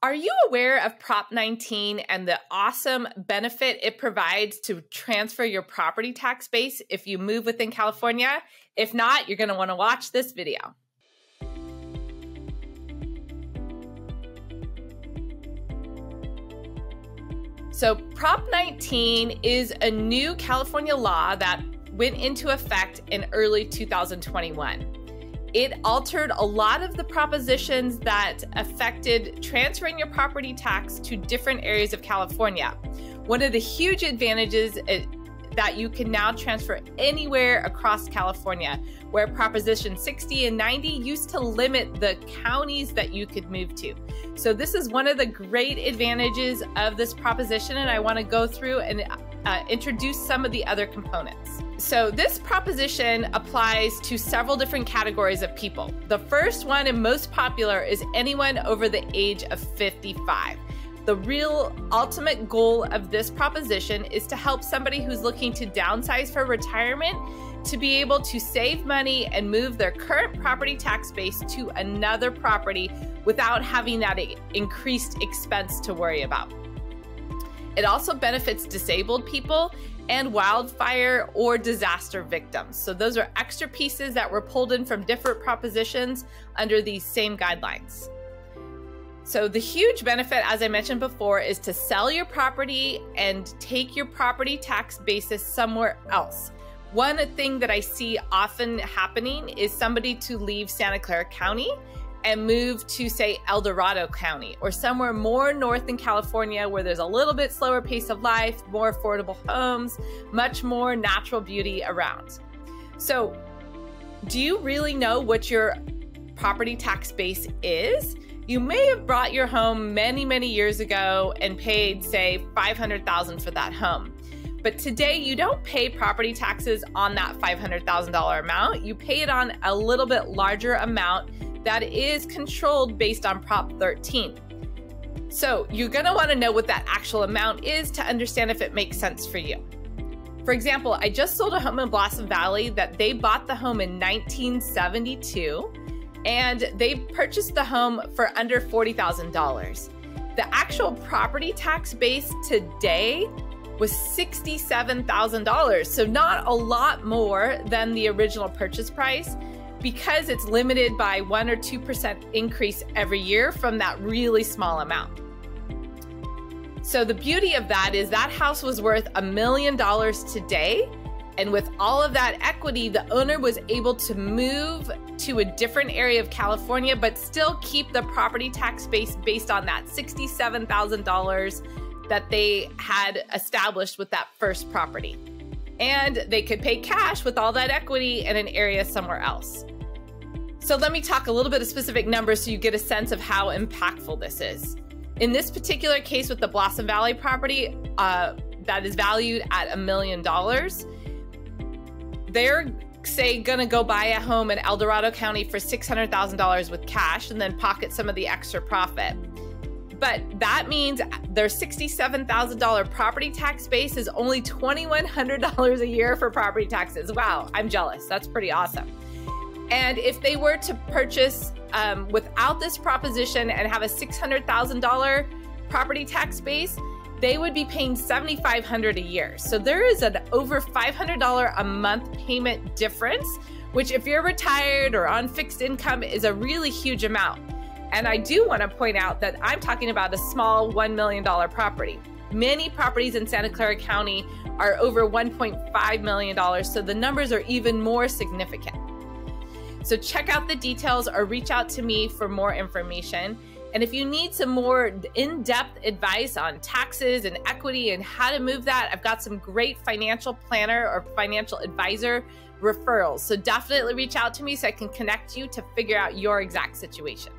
Are you aware of Prop 19 and the awesome benefit it provides to transfer your property tax base if you move within California? If not, you're going to want to watch this video. So Prop 19 is a new California law that went into effect in early 2021. It altered a lot of the propositions that affected transferring your property tax to different areas of California. One of the huge advantages is that you can now transfer anywhere across California, where Proposition 60 and 90 used to limit the counties that you could move to. So this is one of the great advantages of this proposition, and I want to go through and introduce some of the other components. So this proposition applies to several different categories of people. The first one and most popular is anyone over the age of 55. The real ultimate goal of this proposition is to help somebody who's looking to downsize for retirement to be able to save money and move their current property tax base to another property without having that increased expense to worry about. It also benefits disabled people and wildfire or disaster victims. So those are extra pieces that were pulled in from different propositions under these same guidelines. So the huge benefit, as I mentioned before, is to sell your property and take your property tax basis somewhere else. One thing that I see often happening is somebody to leave Santa Clara County and move to, say, El Dorado County or somewhere more north in California where there's a little bit slower pace of life, more affordable homes, much more natural beauty around. So do you really know what your property tax base is? You may have bought your home many, many years ago and paid, say, $500,000 for that home. But today you don't pay property taxes on that $500,000 amount. You pay it on a little bit larger amount that is controlled based on Prop 13. So you're going to want to know what that actual amount is to understand if it makes sense for you. For example, I just sold a home in Blossom Valley that they bought the home in 1972, and they purchased the home for under $40,000. The actual property tax base today was $67,000, so not a lot more than the original purchase price, because it's limited by 1 or 2% increase every year from that really small amount. So the beauty of that is that house was worth $1 million today. And with all of that equity, the owner was able to move to a different area of California, but still keep the property tax base based on that $67,000 that they had established with that first property. And they could pay cash with all that equity in an area somewhere else. So let me talk a little bit of specific numbers so you get a sense of how impactful this is. In this particular case with the Blossom Valley property that is valued at $1 million, they're, say, gonna go buy a home in El Dorado County for $600,000 with cash and then pocket some of the extra profit. But that means their $67,000 property tax base is only $2,100 a year for property taxes. Wow, I'm jealous. That's pretty awesome. And if they were to purchase without this proposition and have a $600,000 property tax base, they would be paying $7,500 a year. So there is an over $500 a month payment difference, which if you're retired or on fixed income is a really huge amount. And I do want to point out that I'm talking about a small $1 million property. Many properties in Santa Clara County are over $1.5 million, so the numbers are even more significant. So check out the details or reach out to me for more information. And if you need some more in-depth advice on taxes and equity and how to move that, I've got some great financial planner or financial advisor referrals. So definitely reach out to me so I can connect you to figure out your exact situation.